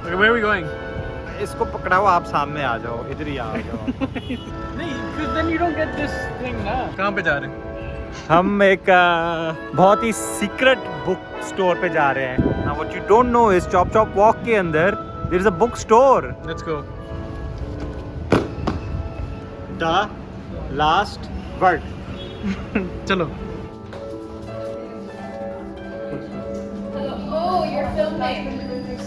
Okay, where are we going? इसको पकड़ाओ, आप सामने आ जाओ, इधर ही आ जाओ. नहीं, because then you don't get this thing ना. कहाँ पे जा रहे हैं? हम एक बहुत ही सीक्रेट बुक स्टोर पे जा रहे हैं. Now what you don't know is chop chop walk के अंदर there is a book store. Let's go. The last word. चलो. Oh, you're filming.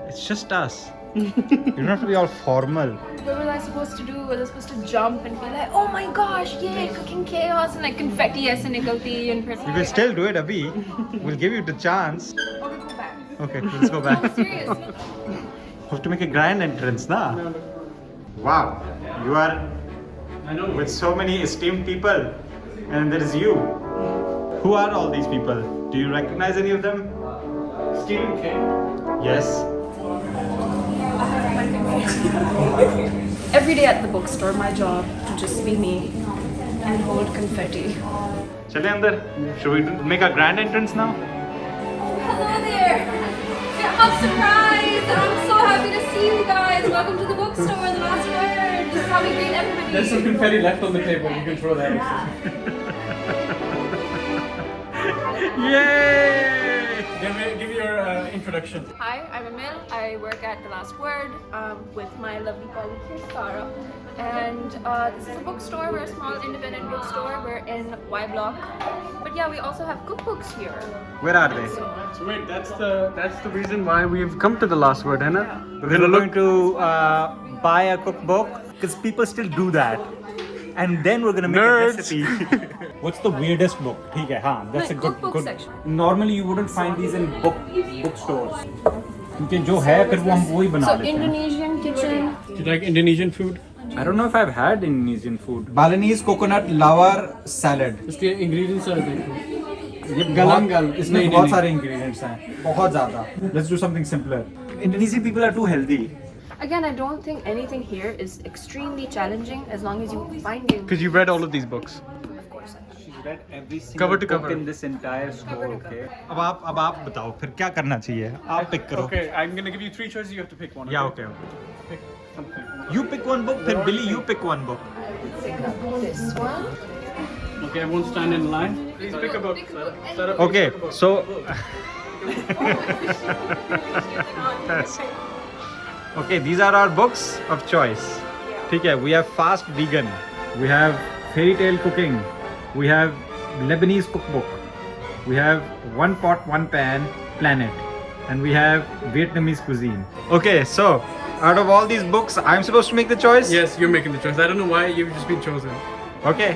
It's just us. You don't have to be all formal. What was I supposed to do? Was I supposed to jump and be like, oh my gosh, yay, cooking chaos, and like confetti aise nikalti and You can still do it, Abhi. We'll give you the chance. Okay, go back. Okay, let's go back. Serious? Have to make a grand entrance, na? Wow, you are I know. with so many esteemed people, and there is you. Who are all these people? Do you recognize any of them? Stephen King. Yes. Every day at the bookstore, my job to just be me and hold confetti. Chale andar. Should we make a grand entrance now? Hello there! I'm surprised! I'm so happy to see you guys! Welcome to the bookstore, the last word! This is how we greet everybody! There's some confetti left on the table. You can throw that. Yay! Give your introduction. Hi, I'm Emil. I work at The Last Word with my lovely colleague here, Sarah. And this is a bookstore. We're a small independent bookstore. We're in Y Block. But yeah, we also have cookbooks here. Where are they? So wait, that's the reason why we've come to the last word, है ना? We're going to buy a cookbook because people still do that. And then we're gonna make Nerds. a recipe. What's the weirdest book? ठीक है, हाँ, that's Like a good. cookbook section. Normally you wouldn't find these in bookstores. क्योंकि जो है फिर वो हम वही बना So लेते हैं. Indonesian kitchen. Do you like Indonesian food? I don't know if I've had Indonesian food. Balinese coconut lawar salad. इसके ingredients are देखो. ये गलंगल. इसमें नहीं, बहुत नहीं, सारे ingredients हैं, बहुत ज़्यादा. Let's do something simpler. Indonesian people are too healthy. Again, I don't think anything here is extremely challenging as long as you find it. Because you've read all of these books. Of course, I She's read every single Cover to book cover. in this entire store. Cover to Okay. अब आप बताओ फिर क्या करना चाहिए? आप pick करो. Okay, I'm gonna give you 3 choices. You have to pick one. Yeah, okay. Pick something. You pick one book, फिर Billy you pick one book. pick up this one. Okay, everyone stand in line. Please pick a book. Pick a book. Sarah, Okay, pick a book. so okay, these are our books of choice. ठीक है, we have fast vegan, we have fairy tale cooking, we have Lebanese cookbook, we have one pot one pan planet, and we have Vietnamese cuisine. Okay, so out of all these books, I'm supposed to make the choice. Yes, you're making the choice. I don't know why you've just been chosen. Okay,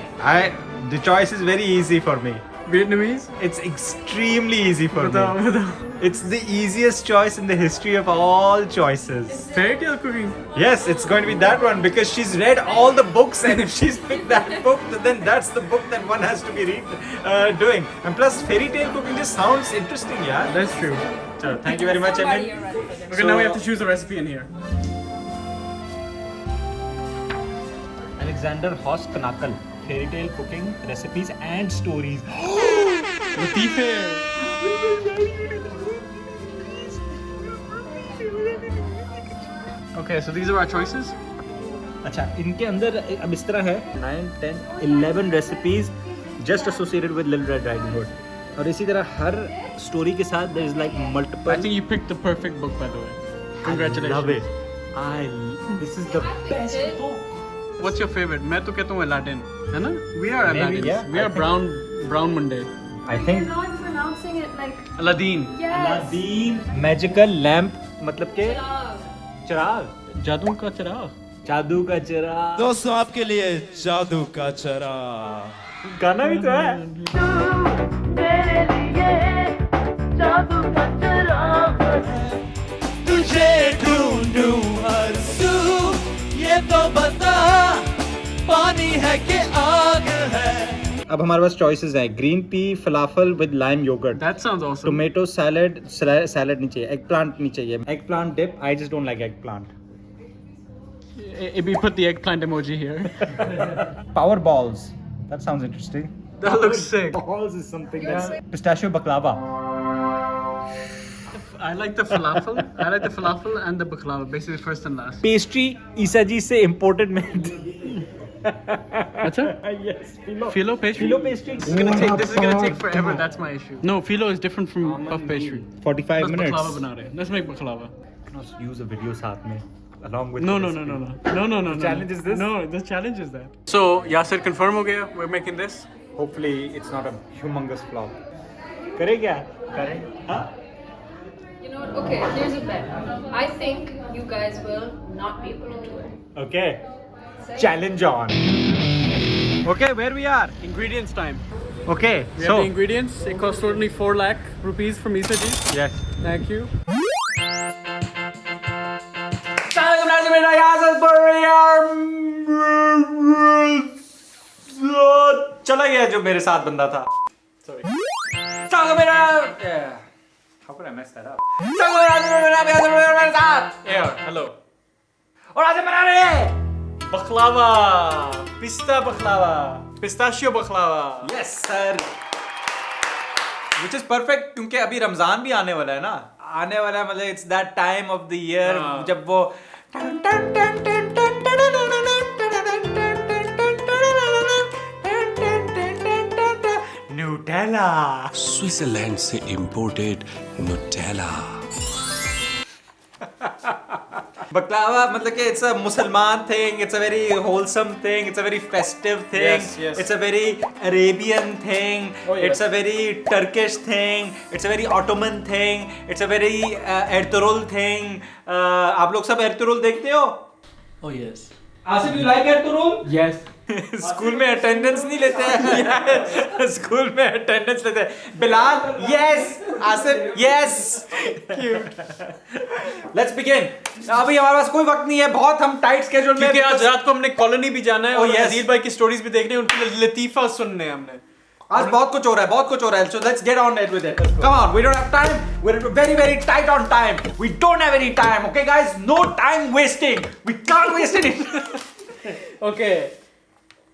the choice is very easy for me. Vietnamese? It's extremely easy for बताओ, me. बताओ. It's the easiest choice in the history of all choices. Fairy tale cooking. Yes, it's going to be that one because she's read all the books, and if she's picked that book, then that's the book that one has to be doing. And plus, fairy tale cooking just sounds interesting, yeah. That's true. So, thank you very much, Somebody Emil. are ready for this. Okay, now we have to choose a recipe in here. Alexander Hoss Knakal, fairy tale cooking recipes and stories. Latife. Okay, so these are our choices. अच्छा, इनके अंदर अब इस तरह है 9, 10, 11 recipes just associated with Little Red Riding Hood. और इसी तरह हर story के साथ there is like multiple. I think you picked the perfect book, by the way. Congratulations. I love it. This is the best book. What's your favorite? मैं तो कहता हूँ Aladdin, है ना? We are Maybe, Aladdin. yeah, We I are think- Brown Monday. I You're think not pronouncing it like Aladdin. yes. Aladdin magical lamp मतलब के Love. चिराग, जादू का चिराग. जादू का चिराग. दोस्तों आपके लिए जादू का चरा गाना भी तो है. तुझे ढूंढूं हर सू ये तो बता पानी है कि आग है. अब हमारे पास choices है green pea falafel with lime yogurt, That sounds awesome. Tomato salad, salad नहीं चाहिए, एगप्लांट नहीं चाहिए, eggplant dip. I just don't like eggplant. If we put the eggplant emoji here. Power balls, that sounds interesting. That looks sick. Balls is something that's pistachio baklava. I like the falafel. I like the falafel and the baklava, basically first and last. Pastry ईसा जी से imported में Acha? yes philo Phyllo pastry? philo pastry This is gonna take forever. That's my issue. No, phyllo is different from puff pastry. 45 Let's minutes baklava bana rahe. Let's make baklava. use a video साथ में along with No. the No. challenge is this? No, the challenge is that. So Yasir, confirm ho gaya. We're making this. hopefully it's not a humongous flop करे क्या करें हाँ You know what? Okay, here's a bet. I think you guys will not be able to do it. okay challenge on okay where we are Ingredients time. okay We have so the ingredients. It costs totally 4 lakh rupees from Isa ji. yes Thank you. चला गया जो मेरे साथ बंदा था Sorry. How could I mess that up? Yeah, hello. और आज बना रहे हैं Baklava. Pista baklava. Pistachio baklava. Yes sir which is perfect क्योंकि अभी रमजान भी आने वाला है ना आने वाला है मतलब it's that time of the year हाँ। जब वो न्यूटेला स्विट्जरलैंड से इंपोर्टेड नुटेला बकलावा मतलब कि it's a Musalman thing it's a very wholesome thing it's a very festive thing Yes, yes. It's a very Arabian thing Oh, yes. It's a very Turkish thing it's a very Ottoman thing it's a very Ertugrul thing आप लोग सब Ertugrul देखते हो Oh yes. Asif you like एर्तुरुल Yes. School में attendance नहीं लेते हैं school में अटेंडेंस लेते हैं Bilal yes Asif yes let's begin अभी हमारे पास कोई वक्त नहीं है बहुत हम टाइट स्केड्यूल में क्योंकि आज रात को हमने कॉलोनी भी जाना है Oh, और yes. अजील भाई की स्टोरीज भी देखने हैं उनके लतीफा सुनने हैं हमने आज बहुत कुछ हो रहा है so let's get on it with it come on we don't have time we're very tight on time we don't have any time okay guys no time wasting we can't waste any Okay.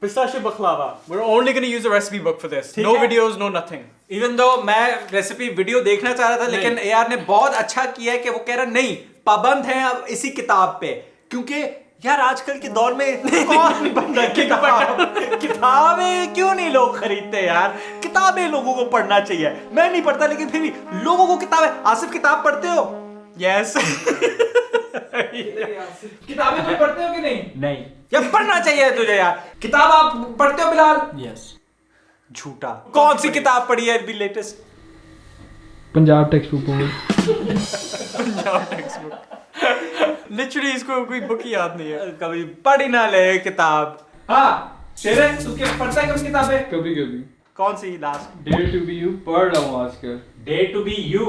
Pistachio baklava. We're only going to use a recipe book for this. ठीक No है। videos, no nothing. Even though मैं recipe video देखना चाह रहा था लेकिन AR ने बहुत अच्छा किया है कि वो कह रहा नहीं पाबंद है अब इसी किताब पे क्योंकि यार आजकल के दौर में कौन बंदा किताबें क्यों नहीं लोग खरीदते यार किताबें लोगों को पढ़ना चाहिए मैं नहीं पढ़ता लेकिन फिर भी लोगों को किताबें आसिफ किताब पढ़ते हो Yes. किताबें तुम पढ़ते हो कि नहीं यार पढ़ना चाहिए तुझे यार किताब आप पढ़ते हो बिलाल Yes. झूठा कौन सी किताब पढ़ी है अभी लेटेस्ट पंजाब टेक्स्ट बुक होगी Punjab textbook. Literally इसको कोई बुक ही याद नहीं है. कभी पढ़ ही ना ले किताब हाँ शेरे तू क्या पढ़ता है कभी किताबें कभी कभी कौन सी last dare to be you पढ़ रहा हूँ आजकल dare to be you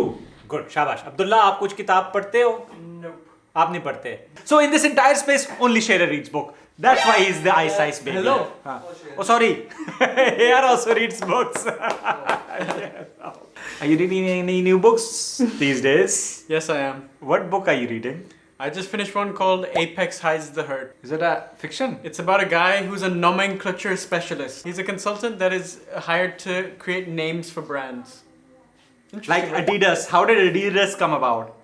good शाबाश अब्दुल्ला आप कुछ किताब पढ़ते हो आप नहीं पढ़ते so in this entire space only शेरर reads book that's why he is the ice ice baby Hello. oh sorry here also reads books are you reading any new books these days Yes, I am. what book are you reading I just finished one called Apex Hides the Herd. is it a fiction It's about a guy who's a nomenclature specialist. He's a consultant that is hired to create names for brands. like Adidas how did Adidas come about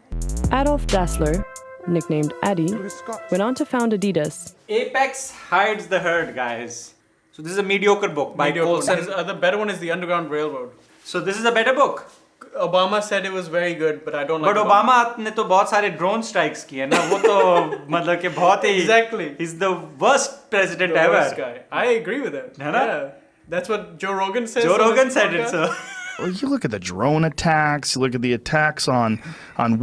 Adolf Dassler, nicknamed Addy, went on to found Adidas. Apex Hides the Herd guys so this is a mediocre book by Mediocre. Colson His other better one is the Underground Railroad. so this is a better book Obama said it was very good, but I don't like but Obama ने तो बहुत सारे drone strikes किए ना वो तो मतलब कि बहुत ही Exactly. he's the worst president The ever worst guy. I agree with him. है ना? Yeah. That's what Joe Rogan says. Joe on his Rogan said it podcast. so Well, you look at the drone attacks, you look at the attacks on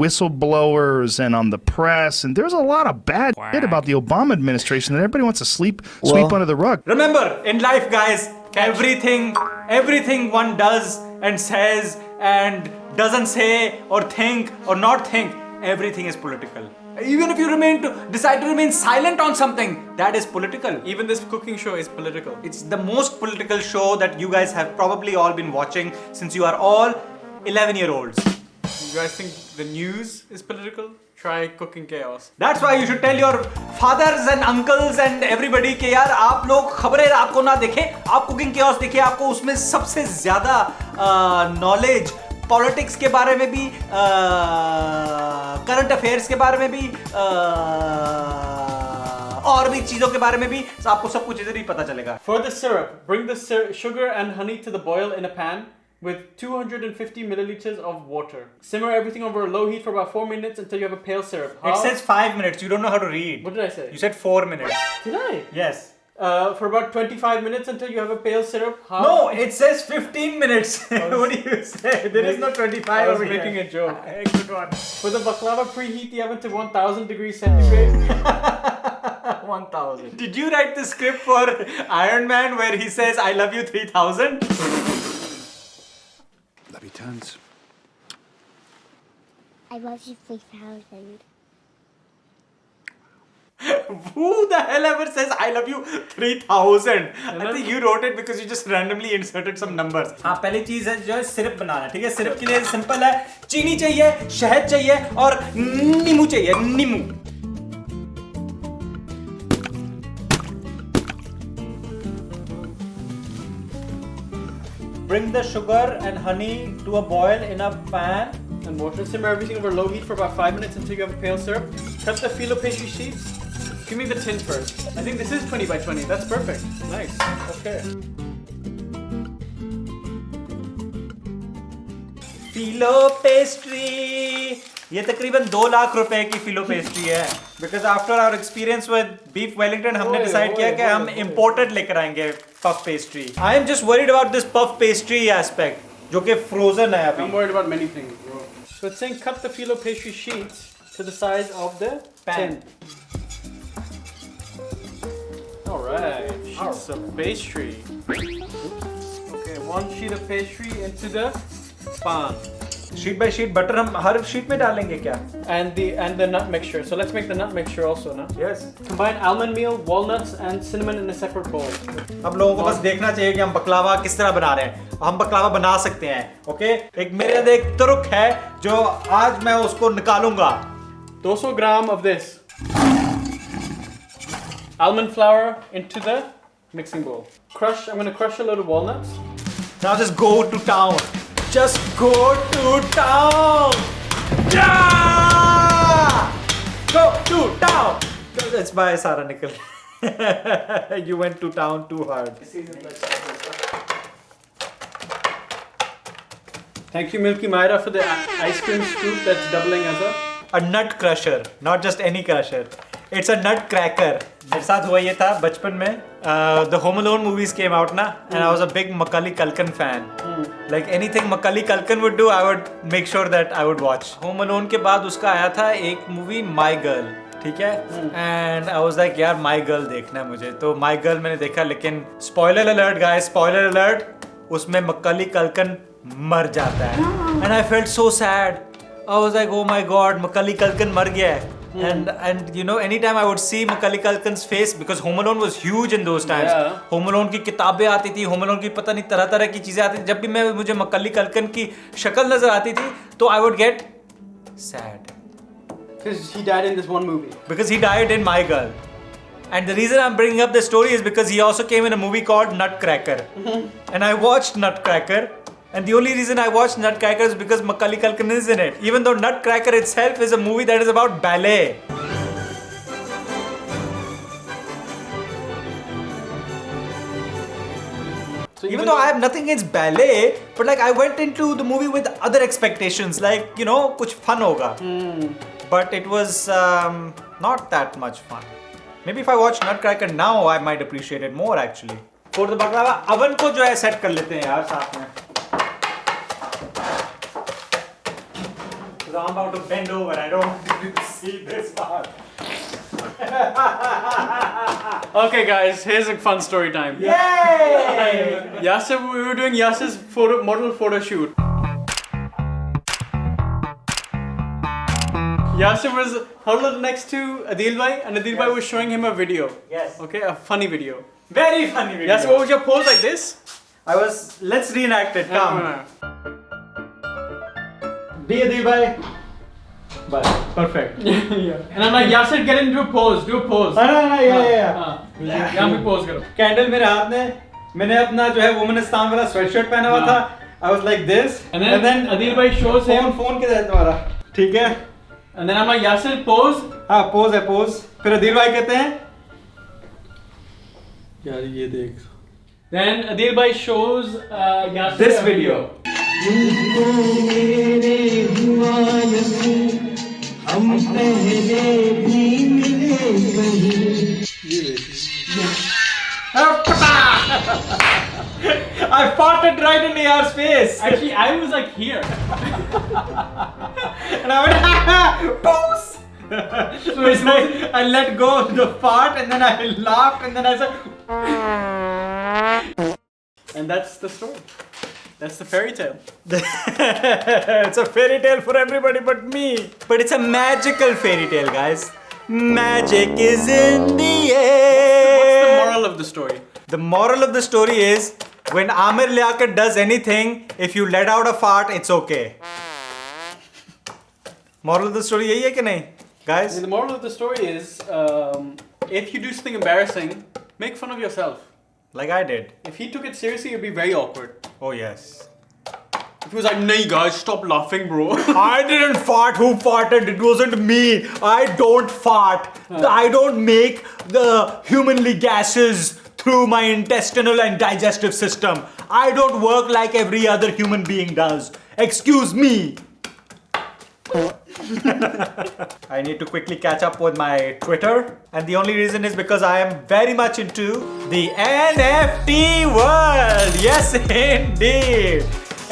whistleblowers and on the press, and there's a lot of bad shit about the Obama administration that everybody wants to sweep under the rug. remember in life guys everything one does and says and doesn't say or think or not think everything is political even if you decide to remain silent on something that is political Even this cooking show is political. it's the most political show that you guys have probably all been watching since you are all 11-year-olds You guys think the news is political? Try cooking chaos. That's why you should tell your fathers and uncles and everybody कि यार आप लोग खबरें आपको ना देखें आप cooking chaos देखिए आपको उसमें सबसे ज्यादा नॉलेज पॉलिटिक्स के बारे में भी, करंट अफेयर्स के बारे में भी, और भी चीजों के बारे में भी, आपको सब कुछ इधर ही पता चलेगा. For the syrup, bring the sugar and honey to the boil in a pan with 250 milliliters of water. Simmer everything over a low heat for about 4 minutes until you have a pale syrup. It says 5 minutes. You don't know how to read. What did I say? You said 4 minutes. Did I? Yes. For about 25 minutes until you have a pale syrup. How? No, it says 15 minutes. What do you say? There is no 25 I was over making here. a joke. Good one. For the baklava, preheat the oven to 1000 degrees centigrade. 1000. Did you write the script for Iron Man where he says I love you 3000? Lovey turns. I love you 3000. Who the hell ever says I love you 3000? I think you wrote it because you just randomly inserted some numbers. हाँ, पहली चीज है जो है syrup बनाना. ठीक है, syrup के लिए सिंपल है. चीनी चाहिए, शहद चाहिए और नींबू चाहिए. नींबू. Bring the sugar and honey to a boil in a pan. And water. Simmer everything over low heat for about 5 minutes until you have a pale syrup. Cut the phyllo pastry sheets. Give me the tin first. I think this is 20 by 20. That's perfect. Nice. Okay. Phyllo pastry. ये तकरीबन 2 लाख रुपए की phyllo pastry है. Because after our experience with beef Wellington, हमने decide किया कि हम imported लेकर आएंगे puff pastry. I am just worried about this puff pastry aspect, जो कि frozen है अभी. I'm worried about many things, bro. So it's saying cut the phyllo pastry sheets to the size of the Pan. tin. Alright, sheets of pastry. Okay, 1 sheet of pastry into the pan. Sheet by sheet butter हम हर sheet में डालेंगे क्या? And the nut mixture. So let's make the nut mixture also now. Yes. Combine almond meal, walnuts and cinnamon in a separate bowl. अब लोगों को बस देखना चाहिए कि हम बकलावा किस तरह बना रहे हैं. हम बकलावा बना सकते हैं. ओके? एक मेरे अंदर एक तुरुक है जो आज मैं उसको निकालूंगा. 200 gram of this. Almond flour into the mixing bowl. I'm going to crush a load of walnuts. Now just go to town. Just go to town. Yeah! Go to town. That's by Sara Nickel. You went to town too hard. Thank you, Milky Myra, for the ice cream scoop that's doubling as A nut crusher, not just any crusher. It's a nut cracker. मेरे साथ हुआ ये था बचपन में. The Home Alone movies came out ना, and I was a big Macaulay Culkin fan. Like anything Macaulay Culkin would do, I would make sure that I would watch. Home Alone के बाद उसका आया था एक मूवी My Girl. ठीक है? And I was like यार My Girl देखना है मुझे. तो My Girl मैंने देखा, लेकिन spoiler alert guys, spoiler alert, उसमें Macaulay Culkin मर जाता है. And I felt so sad. I was like, oh my god, Macaulay Culkin मर गया है. And you know, anytime I would see Macaulay Culkin's face, because Home Alone was huge in those times. Yeah. Home Alone की किताबें आती थी, Home Alone की पता नहीं तरह तरह की चीजें आती थी. जब भी मुझे Macaulay Culkin की शक्ल नजर आती थी, तो I would get sad. Because he died in this one movie. Because he died in My Girl. And the reason I'm bringing up this story is because he also came in a movie called Nutcracker. And I watched Nutcracker. And the only reason I watched Nutcracker is because Macaulay Culkin is in it. Even though Nutcracker itself is a movie that is about ballet. So Even though I have nothing against ballet, but like I went into the movie with other expectations, like, you know, kuch fun hoga. But it was not that much fun. Maybe if I watch Nutcracker now, I might appreciate it more actually. For the baklava, oven को जो है set कर लेते हैं यार साथ में. I'm about to bend over. I don't want you to see this part. Okay, guys, here's a fun story time. Yay! Yasser, we were doing Yasser's model photo shoot. Yasser was huddled next to Adil Bhai, and Adil Bhai was showing him a video. Yes. Okay, a funny video. Very funny video. Yasser, what was your pose like this? Let's reenact it. Come. Be Adil Bhai. Bye. Perfect. Yeah. And I'm like, Yasser, get into a pose. Do a pose. No, yeah. यहाँ भी pose करो. Candle मेरे हाथ में, मैंने अपना जो है वुमेनिस्तान वाला स्वेटशर्ट पहना हुआ था, I was like this, And then Adil bhai shows him. phone किधर है तुम्हारा? ठीक है? And then I'm like, Yasir, pose. हाँ, pose है pose. फिर अदील भाई कहते हैं यार ये देख. Then Adil bhai shows Yasir this a video. I farted right in AR's face. Actually, I was like here. And I went, pose! So it's like, I let go of the fart and then I laughed and then I said, and that's the story. That's the fairy tale. It's a fairy tale for everybody but me. But it's a magical fairy tale, guys. Magic is in the air. What's the moral of the story? The moral of the story is when Amir Liaquat does anything, if you let out a fart, it's okay. Moral of the story यही है कि नहीं, guys? The moral of the story is, if you do something embarrassing, make fun of yourself. Like I did. If he took it seriously, it'd be very awkward. Oh yes. If he was like, "Nahi guys, stop laughing, bro." I didn't fart. Who farted? It wasn't me. I don't fart. I don't make the humanly gases through my intestinal and digestive system. I don't work like every other human being does. Excuse me. I need to quickly catch up with my Twitter, and the only reason is because I am very much into the NFT world. Yes, indeed.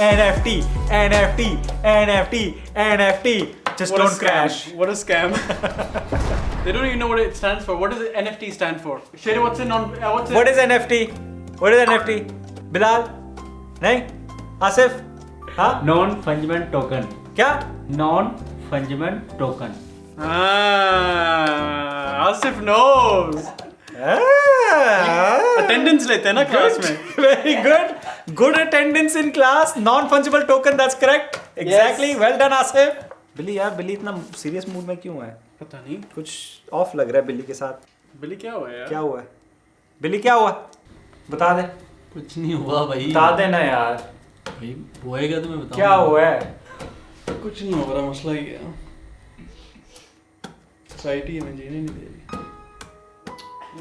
NFT, NFT, NFT, NFT. Just What a don't scam. crash. What a scam. They don't even know what it stands for. What does NFT stand for? Shere, what's it on? What's it? What is NFT? What is NFT? Bilal? नहीं? आसिफ? हाँ? Non-fungible token. क्या? Non-fungible token. Ah, Asif knows. Ah. Attendance लेते हैं ना class में. Very good. Good attendance in class. Non-fungible token. That's correct. Exactly. Yes. Well done, Asif. बिल्ली यार, बिल्ली इतना सीरियस मूड में क्यों है? पता नहीं. कुछ ऑफ लग रहा है बिल्ली के साथ. बिल्ली क्या हुआ यार? क्या हुआ है? बिल्ली क्या हुआ? बता दे. कुछ नहीं हुआ भाई. बता देना यार. भाई होएगा तो मैं बताऊंगा. क्या हुआ है? कुछ नहीं हो रहा, मसला ही है. सोसाइटी हमें जीने नहीं दे रही.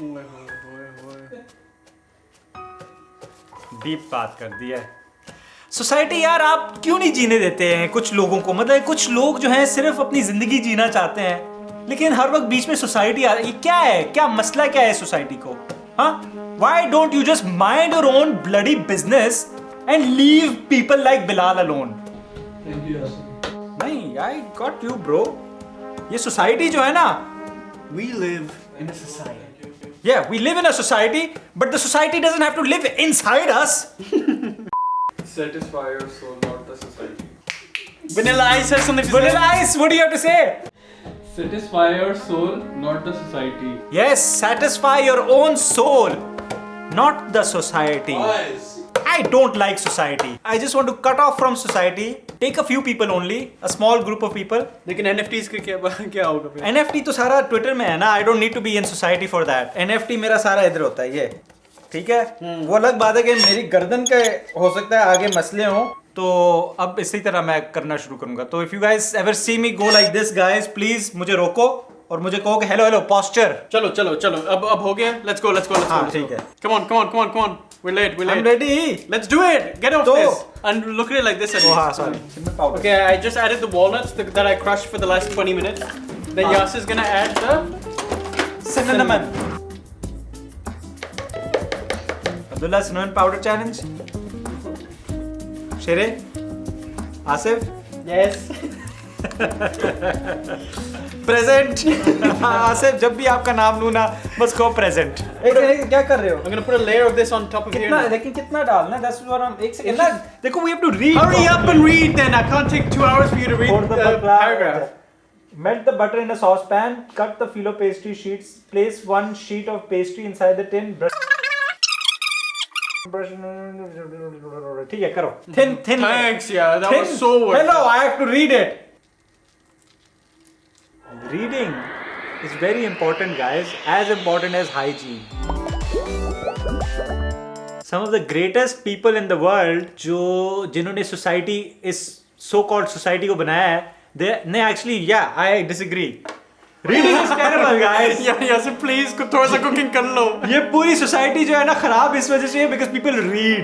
ओए होए होए. डीप बात कर दी है. सोसाइटी यार, आप क्यों नहीं जीने देते हैं कुछ लोगों को? मतलब कुछ लोग जो हैं सिर्फ अपनी जिंदगी जीना चाहते हैं, लेकिन हर वक्त बीच में सोसाइटी आ रही है. क्या है? क्या मसला क्या है सोसाइटी को? हाँ? Why don't you just mind your own bloody business and leave people like Bilal alone? Thank you, Yasir. नहीं, I got you, bro. ये सोसाइटी जो है ना, We live in a society. yeah, we live in a society, but the society doesn't have to live inside us. Satisfy your soul, not the society. Vanilla Ice has something to Vanilla say. Ice, what do you have to say? Satisfy your soul, not the society. Yes, satisfy your own soul, not the society. Guys. I don't like society. I just want to cut off from society. Take a few people only, a small group of people. लेकिन NFTs के क्या होगा फिर? NFT तो सारा Twitter में है ना. I don't need to be in society for that. NFT मेरा सारा इधर होता है ये. ठीक है? वो अलग बात है कि मेरी गर्दन के हो सकता है आगे मसले हो, तो अब इसी तरह मैं करना शुरू करूंगा. तो if you guys ever see me go like this, guys, please मुझे रोको और मुझे कहो कि हेलो हेलो posture. चलो चलो चलो. अब हो गया. Let's go. हाँ, ठीक है. Come on. We're late. I'm ready. Let's do it. Get off तो- this. And look at it like this. Oh, हाँ, sorry. Okay, I just added the walnuts that I crushed for the last 20 minutes. Then Yasir's gonna add the Cinnamon. Abdullah, cinnamon powder challenge. Shere? Asif? Yes. Present. Asif, जब भी आपका नाम लूँ ना, बस कहो present. एक क्या कर रहे हो? I'm gonna put a layer of this on top of here. कितना, लेकिन कितना डालना? That's what I'm. एक सेकंड ना, देखो we have to read. Hurry up and read then. I can't take 2 hours for you to read Hold the the paragraph. Melt the butter in a saucepan, cut the filo pastry sheets, place one sheet of pastry inside the tin, brush. ठीक है, करो. Thin. Thanks, yeah. That Thin. was so worth Hello, it. I have to read it. Reading is very important, guys. As important as hygiene. some of the greatest people in the world जो जिन्होंने society इस so called society को बनाया है, they actually I disagree. Reading is terrible, guys. Yeah, so please थोड़ा सा cooking कर लो. ये पूरी society जो है ना खराब इस वजह से है because people read.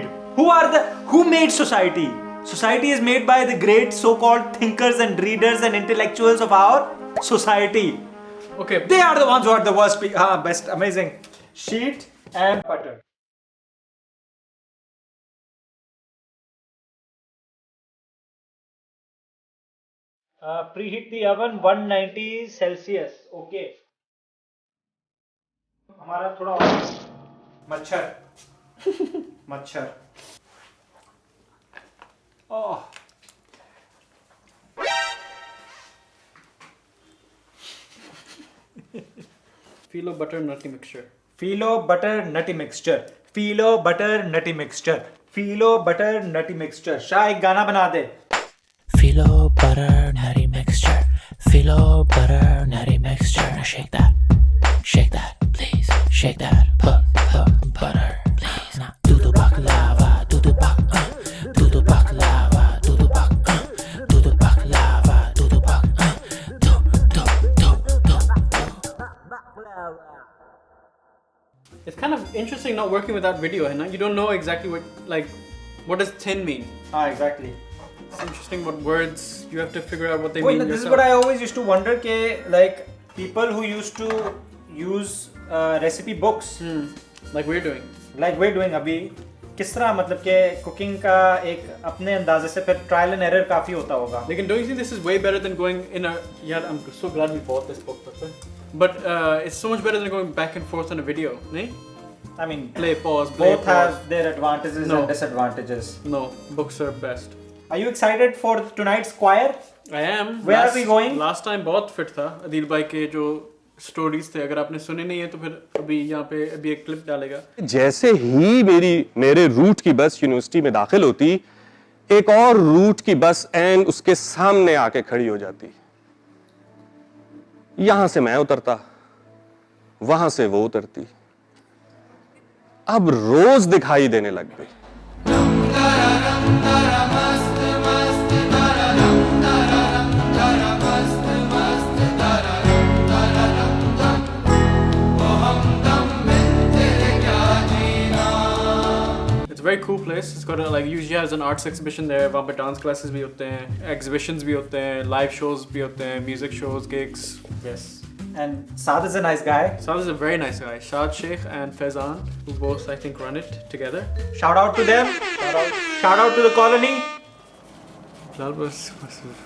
Who made society? Society is made by the great so-called thinkers and readers and intellectuals of our society. Okay. They are the ones who are the worst. Best, amazing. Sheet and butter. Preheat the oven 190 Celsius. Okay. हमारा थोड़ा मच्छर. Oh. Phyllo butter nutty mixture. Phyllo butter nutty mixture. Phyllo butter nutty mixture. Phyllo butter nutty mixture. Shah एक गाना बना दे. Phyllo butter nutty mixture. Phyllo butter nutty mixture. Now shake that, please. Shake that, butter, please. Now do the baklava, do the baklava, do the baklava, do the baklava, do the It's kind of interesting not working without video, है ना? You don't know exactly what does thin mean. Exactly. It's interesting what words you have to figure out what they Well, mean. this is yourself. what I always used to wonder के like people who used to use recipe books like we're doing. Like we're doing अभी किस तरह मतलब के cooking का एक अपने अंदाजे से फिर trial and error काफी होता होगा. Lekin don't you think this is way better than going in a? Yeah, I'm so glad we bought this book, but it's so much better than going back and forth on a video, nahin? I mean, play, pause, both have their advantages and disadvantages. No, books are best. Are you excited for tonight's choir? I am. Where are we going? Last time बहुत fit था अदील भाई के जो stories थे. अगर आपने सुने नहीं है तो फिर अभी यहाँ पे अभी एक क्लिप डालेगा. जैसे ही मेरे रूट की बस यूनिवर्सिटी में दाखिल होती, एक और रूट की बस एंड उसके सामने आके खड़ी हो जाती. यहां से मैं उतरता, वहां से वो उतरती. अब रोज दिखाई देने लग गई. It's a very cool place. It's got usually has an arts exhibition there. वहाँ पे dance classes भी होते हैं, exhibitions भी होते हैं, live shows भी होते हैं, music shows, gigs. Yes. And Saad is a nice guy. Saad is a very nice guy. Shad Sheikh and Faizan, who both I think run it together. Shout out to them. Shout out to the colony. That was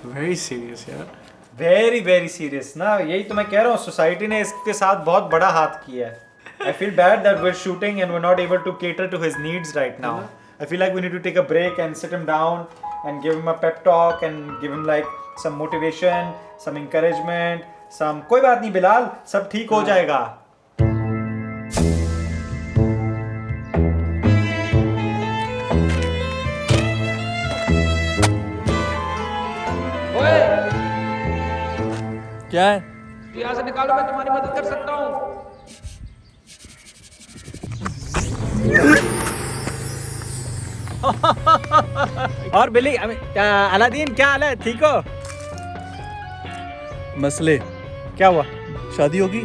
very serious, yeah. Very very serious. ना यही तो मैं कह रहा हूँ. Society ने इसके साथ बहुत बड़ा हाथ किया है. I feel bad that we're shooting and we're not able to cater to his needs right now. I feel like we need to take a break and sit him down and give him a pep talk and give him like some motivation, some encouragement, some कोई बात नहीं बिलाल, सब ठीक हो जाएगा. क्या है? यहाँ से निकालो, मैं तुम्हारी मदद कर सकता हूँ. और बिली अलादीन क्या हाल है? ठीक हो? मसले क्या हुआ? शादी होगी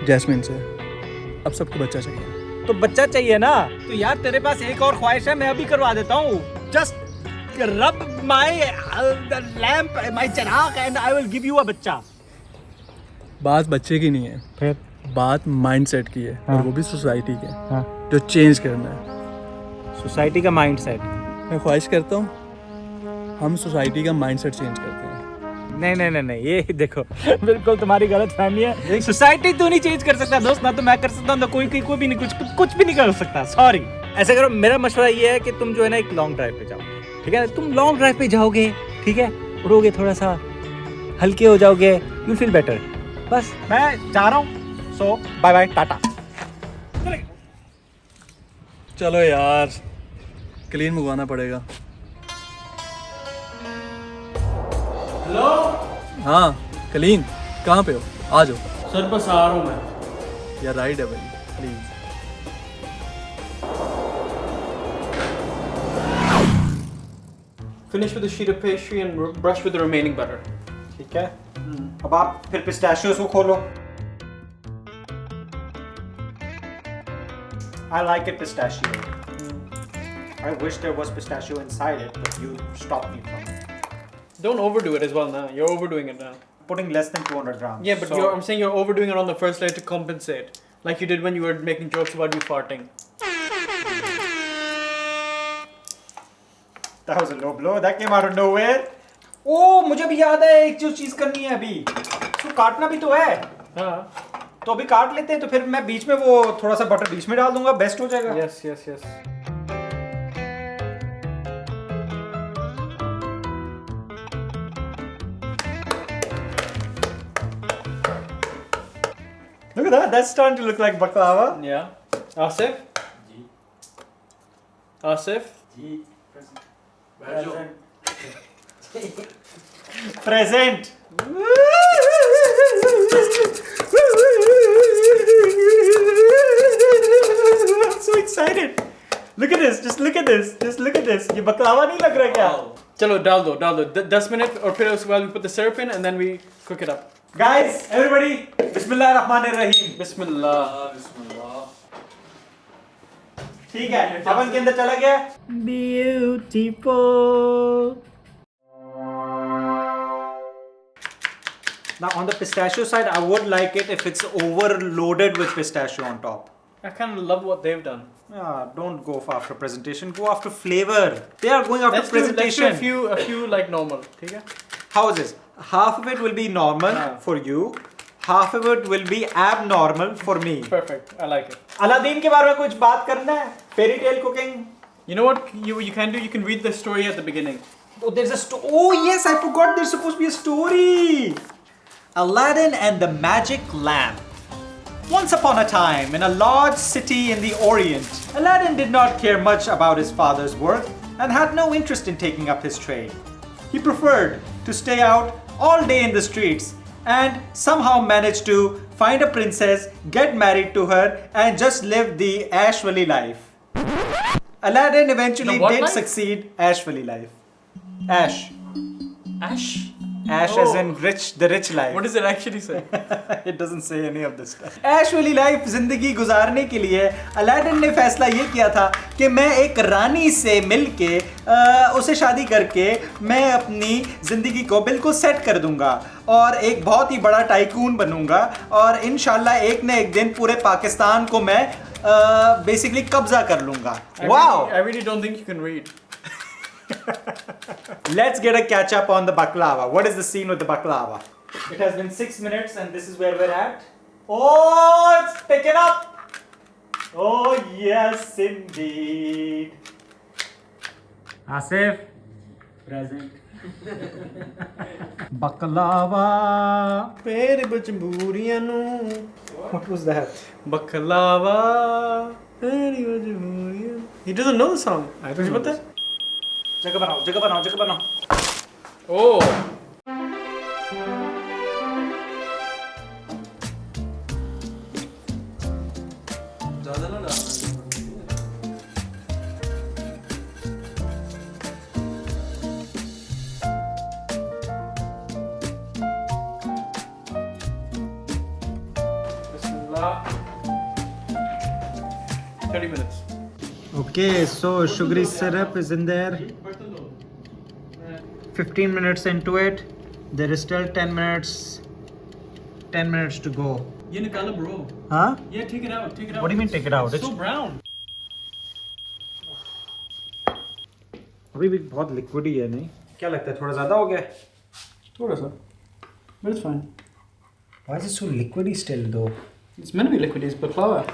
जैस्मिन से, अब सबको बच्चा चाहिए. तो बच्चा चाहिए ना, तो यार तेरे पास एक और ख्वाहिश है, मैं अभी करवा देता हूँ. जस्ट रब my lamp, my Chirag and I will give you अ बच्चा. बात बच्चे की नहीं है, फिर बात माइंडसेट की है. और वो भी सोसाइटी के, जो चेंज करना है. सोसाइटी का माइंडसेट. मैं ख्वाहिश करता हूँ हम सोसाइटी का माइंडसेट चेंज करते हैं. नहीं, ये देखो बिल्कुल तुम्हारी गलत फहमी है. सोसाइटी तू नहीं चेंज कर सकता दोस्त, ना तो मैं कर सकता हूँ, तो कोई भी नहीं, कुछ भी नहीं कर सकता. सॉरी. ऐसा करो, मेरा मशवरा ये है कि तुम जो है ना एक लॉन्ग ड्राइव पे जाओ. ठीक है, तुम लॉन्ग ड्राइव पे जाओगे, ठीक है, उड़ोगे, थोड़ा सा हल्के हो जाओगे, यू फील बेटर. बस मैं जा रहा हूँ. सो बाय बाय, टाटा. चलो यार, क्लीन मंगवाना पड़ेगा. हेलो. हाँ क्लीन, कहाँ पे हो? आ जाओ. सर बस आ रहा हूँ मैं. यार राइड है भाई, please. Finish with a sheet of pastry and brush with the remaining butter. ठीक है अब आप फिर पिस्ताशियोस को खोलो I like it pistachio. I wish there was pistachio inside it, but you stopped me from it. Don't overdo it as well now. You're overdoing it now. Putting less than 200 grams. Yeah, but I'm saying you're overdoing it on the first layer to compensate. Like you did when you were making jokes about you farting. That was a low blow. That came out of nowhere. Oh, मुझे भी याद है एक जो चीज करनी है अभी. इसको काटना भी तो है. हाँ. तो अभी काट लेते हैं तो फिर मैं बीच में वो थोड़ा सा बटर बीच में डाल दूंगा बेस्ट हो जाएगा. Yes, yes, yes. Look at that. That's starting to look like baklava. Yeah. Asif? Asif? Present. I'm so excited. Look at this. Just look at this. Just look at this. ये बकलावा नहीं लग रहा क्या? Chalo, डाल दो. 10 minutes और फिर उसके बाद we put the syrup in and then we cook it up. Guys, everybody, Bismillahirrahmanirrahim. Bismillah. ठीक है, अवन के अंदर चला गया. Beautiful. Now on the pistachio side, I would like it if it's overloaded with pistachio on top. I kind of love what they've done. Don't go after presentation. Go after flavor. They are going after presentation. Let's do a few like normal. ठीक है? How is this? Half of it will be normal for you. Half of it will be abnormal for me. Perfect. I like it. Aladdin के बारे में कुछ बात करना है? Fairy tale cooking. You know what you can do? You can read the story at the beginning. Oh, there's a oh yes, I forgot there's supposed to be a story. Aladdin and the Magic Lamp. Once upon a time, in a large city in the Orient, Aladdin did not care much about his father's work and had no interest in taking up his trade. He preferred to stay out all day in the streets and somehow managed to find a princess, get married to her, and just live the Ashwali life. Aladdin eventually The what did life? succeed. Ashwali life. Ash. Ash? Ash as in rich, the rich life. What does it actually say? It doesn't say any of this stuff. ऐश वाली life जिंदगी गुजारने के लिए Aladdin ने फैसला ये किया था कि मैं एक रानी से मिलके उसे शादी करके मैं अपनी जिंदगी को बिल्कुल सेट कर दूंगा और एक बहुत ही बड़ा टाइकून बनूंगा और इंशाल्लाह एक न एक दिन पूरे पाकिस्तान को मैं बेसिकली कब्जा कर लूंगा. Wow! I really don't think you can read. Let's get a catch up on the baklava. What is the scene with the baklava? It has been 6 minutes and this is where we're at. Oh, it's picking up. Oh, yes, indeed. Asif, present. Baklava. Pere bajamburiyan nu. What was that? Baklava. Pere bajamburiyan. He doesn't know the song. I don't know this. जगह बनाओ, जगह बनाओ, जगह बनाओ. Oh. Bismillah. 30 minutes. Okay, so sugary syrup is in there. 15 minutes into it. There is still 10 minutes. 10 minutes to go. Yeah, Nikala, bro. Huh? Yeah, take it out. Take it out. What do you mean take it out? It's so brown. अभी भी बहुत liquid ही है नहीं? क्या लगता है थोड़ा ज़्यादा हो गया? थोड़ा सा. But it's fine. Why is it so liquidy still though? It's meant to be liquid. It's baklava.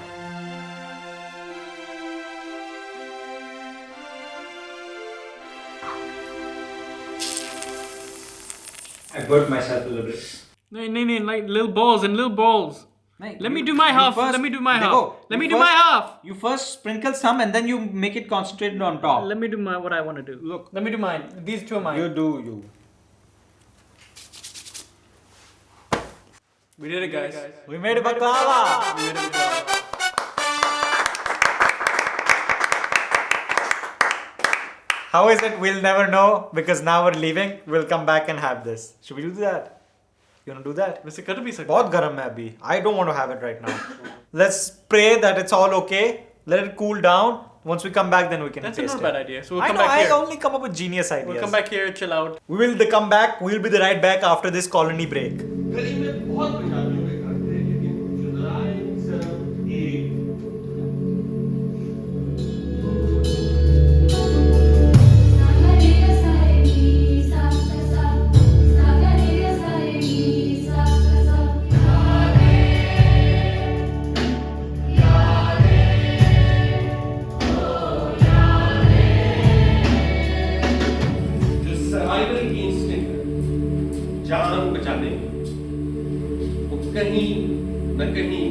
I burnt myself a little bit. No, like little balls and little balls. Let me do my half. Let me do my half. Let me do my half. You first sprinkle some and then you make it concentrated on top. Let me do what I want to do. Look. Let me do mine. These two are mine. You do you. We did it, guys. We made a baklava. We made it, baklava. How is it? We'll never know because now we're leaving. We'll come back and have this. Should we do that? You wanna do that? वैसे कर भी सकते बहुत गर्म है अभी. I don't want to have it right now. Let's pray that it's all okay. Let it cool down. Once we come back, then we can That's taste not a it. bad idea. So we'll I come know. back here. I only come up with genius ideas. We'll come back here, chill out. We will come back. We'll be right back after this colony break. Survival की instinct जान बचाने वो कहीं न कहीं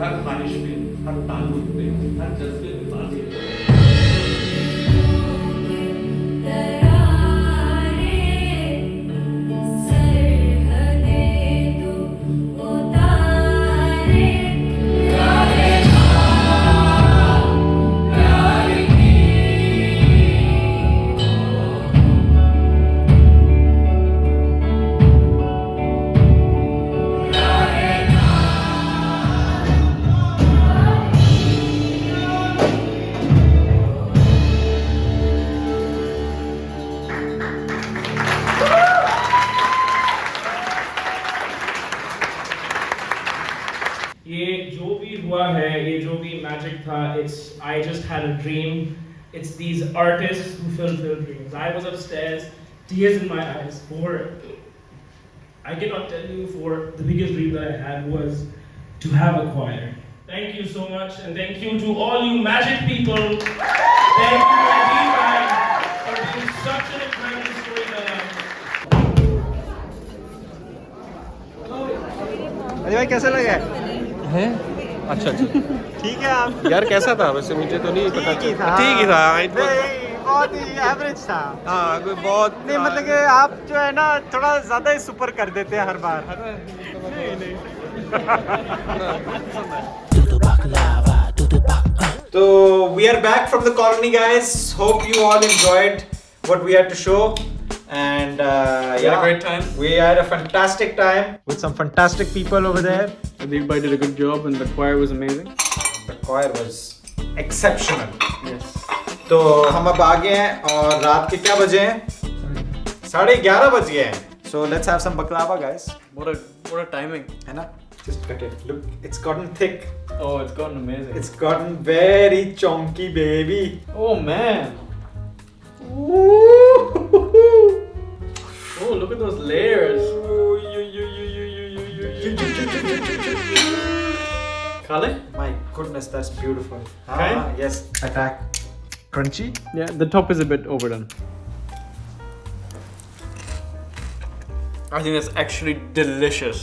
हर ख्वाहिश पे, हर ताल्लुक पे, हर जज्बे पे बाजी है। ये जो भी हुआ है, ये जो भी magic था, I just had a dream. It's these artists who fulfill dreams. I was upstairs, tears in my eyes. I cannot tell you, for the biggest dream that I had was to have a choir. Thank you so much, and thank you to all you magic people. Thank you, my D-Bag, for being such an incredible storyteller. अरे भाई कैसा लगा? हैं? अच्छा अच्छा ठीक है आप. यार कैसा था वैसे मुझे तो नहीं पता. ठीक ही था. ठीक ही था. नहीं, बहुत ही एवरेज था. हाँ कोई बहुत नहीं मतलब कि आप जो है ना थोड़ा ज्यादा ही सुपर कर देते हैं हर बार. So we are back from the colony, guys. Hope you all enjoyed what we had to show. And We had a great time. We had a fantastic time with some fantastic people over there. Adil bhai did a good job and the choir was amazing. The choir was exceptional. Yes. तो हम अब आ गए हैं और रात के क्या बजे हैं? 11:30 बज गए हैं. So let's have some baklava, guys. What a timing. है ना? Just cut it. Look, it's gotten thick. Oh, it's gotten amazing. It's gotten very chonky, baby. Oh man. Oh, look at those layers. Khale? My goodness, that's beautiful. Okay. Yes. Attack. Crunchy. Yeah, the top is a bit overdone. I think that's actually delicious.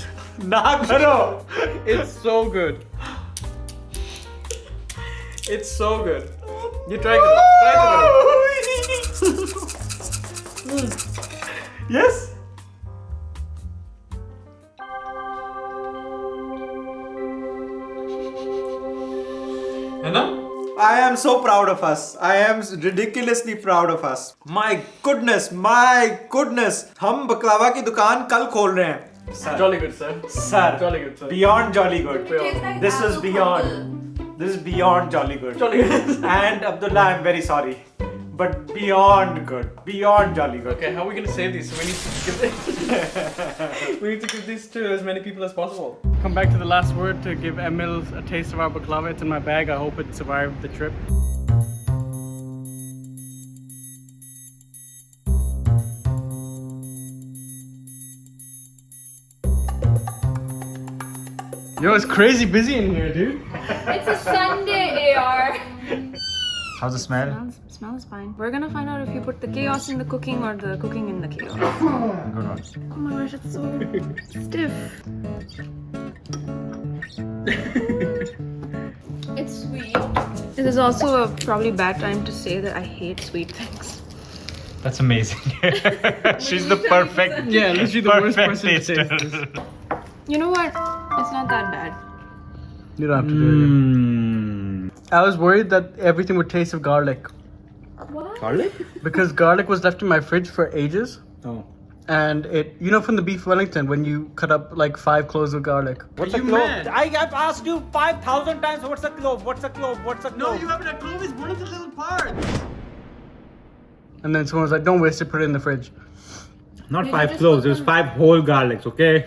Na karo. It's so good. It's so good. You try it. Try it. Yes. है ना? I am so proud of us. I am ridiculously proud of us. My goodness, my goodness. हम बकलावा की दुकान कल खोल रहे हैं. Jolly good, sir. Sir, Jolly good, sir. beyond jolly good. Like This is beyond. This is beyond jolly good. Jolly good. And Abdullah, I'm very sorry, but beyond good, beyond jolly good. Okay, how are we gonna save these? So we need to give it. We need to give these to as many people as possible. Come back to the last word to give Emil a taste of our baklava. It's in my bag. I hope it survived the trip. Yo, it's crazy busy in here, dude. It's a Sunday, AR. How's the smell? Smells fine. We're gonna find out if you put the chaos in the cooking or the cooking in the chaos. Good one. Oh my gosh, it's so stiff. It's sweet. This is also a probably bad time to say that I hate sweet things. That's amazing. She's the perfect. Yeah, literally the worst perfect person to taste taster. this. You know what? It's not that bad. You don't have to do it. I was worried that everything would taste of garlic. What? Garlic? Because garlic was left in my fridge for ages. Oh. And it, you know, from the beef Wellington, when you cut up like 5 cloves of garlic. What's a you clove? mad? I have asked you 5,000 times what's a clove? What's a clove? What's a No, clove? you haven't. A clove is one of the little parts. And then someone was like, "Don't waste it. Put it in the fridge." Not You 5 just cloves, put it was them- 5 whole garlics, okay?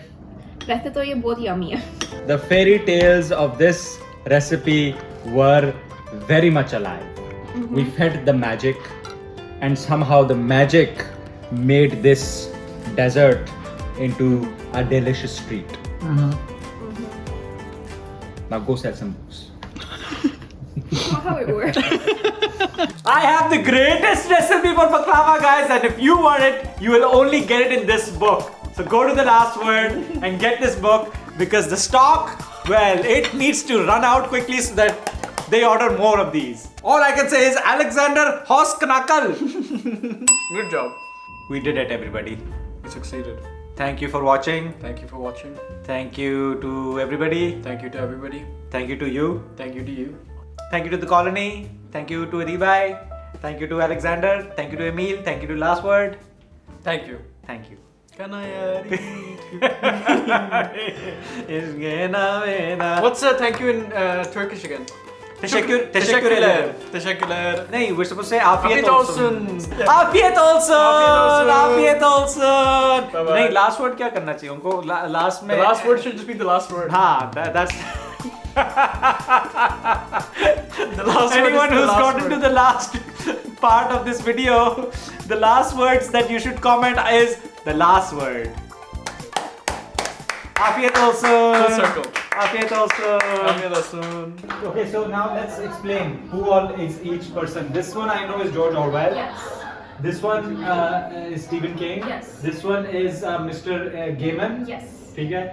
वैसे तो ये बहुत yummy है. The fairy tales of this recipe were very much alive. We fed the magic, and somehow the magic made this desert into a delicious treat. Now go sell some books. Not how it works. I have the greatest recipe for baklava, guys, and if you want it, you will only get it in this book. So go to the last word and get this book because the stock, well, it needs to run out quickly so that they order more of these. All I can say is Alexander Hosknakal. Good job. We did it, everybody. We succeeded. Thank you for watching. Thank you for watching. Thank you to everybody. Thank you to everybody. Thank you to you. Thank you to you. Thank you to the colony. Thank you to Adibai. Thank you to Alexander. Thank you to Emil. Thank you to Last Word. Thank you. Thank you. What's thank you in Turkish again? Teşekkür ederim. Teşekkürler. No, we're supposed to say afiyet Afiyet olsun. olsun. Afiyet olsun. Afiyet olsun. Bye-bye. नहीं, last word क्या करना चाहिए उनको? Last में. The last word should just be the last word. हाँ, that's. The last word Anyone is the who's last gotten word. to the last part of this video, the last words that you should comment is the last word. Afiyet olsun. Full circle. Afiyet olsun. Afiyet olsun. Okay, so now let's explain who all is each person. This one I know is George Orwell. Yes. This one is Stephen King. Yes. This one is Mr. Gaiman. Yes. ठीक है.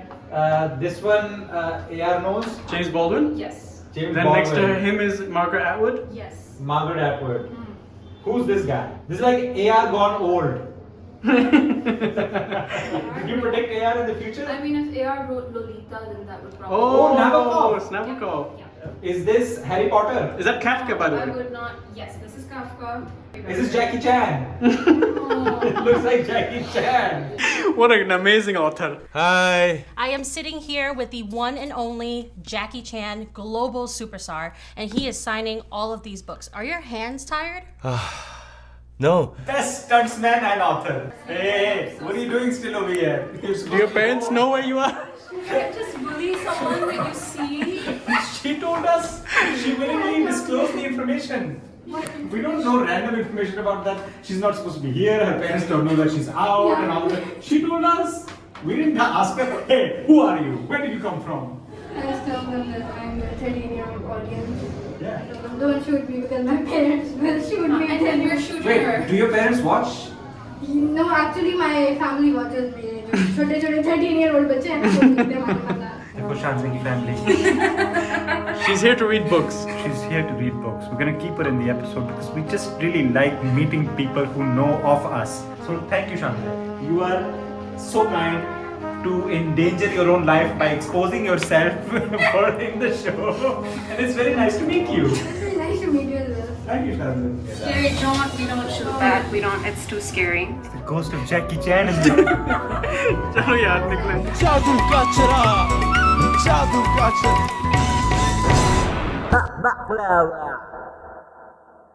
This one AR knows. James Baldwin. Yes. James Then next to Baldwin. him is Margaret Atwood. Yes. Margaret Atwood. Who's this guy? This is like AR gone old. Did you predict AR in the future? I mean, if AR wrote Lolita, then that would probably. Oh, Nabokov. it's Nabokov. Yeah. Is this Harry Potter? Is that Kafka, by the I way? would not. Yes, this is Kafka. Is this Jackie Chan? It looks like Jackie Chan. What an amazing author. Hi. I am sitting here with the one and only Jackie Chan, global superstar, and he is signing all of these books. Are your hands tired? No. Best stuntsman and author. Hey, what are you doing still over here? Do your parents know where you are? You can't just bully someone that you see. She told us she willingly disclosed the information. We don't know random information about that. She's not supposed to be here. Her parents don't know that she's out and all that. She told us. We didn't ask her, hey, who are you? Where did you come from? I just tell them that I'm a 13-year-old audience. Yeah. Don't shoot me because my parents will shoot me. And then you're shooting Wait, her. do your parents watch? No, actually my family watches me. छोटे छोटे 13-year-old बच्चे हैं ना वो देखते हैं हमारे पास. देखो शांति की family. She's here to read books. She's here to read books. We're gonna keep her in the episode because we just really like meeting people who know of us. So thank you, Shanta. You are so kind to endanger your own life by exposing yourself for in the show, and it's very nice to meet you. It's really nice to meet you as well. Thank you, Shanta. Scary, we don't shoot that. We don't. It's too scary. The ghost of Jackie Chan is there. चलो यार निकले. जादू का चरा. जादू का चरा. Baklava.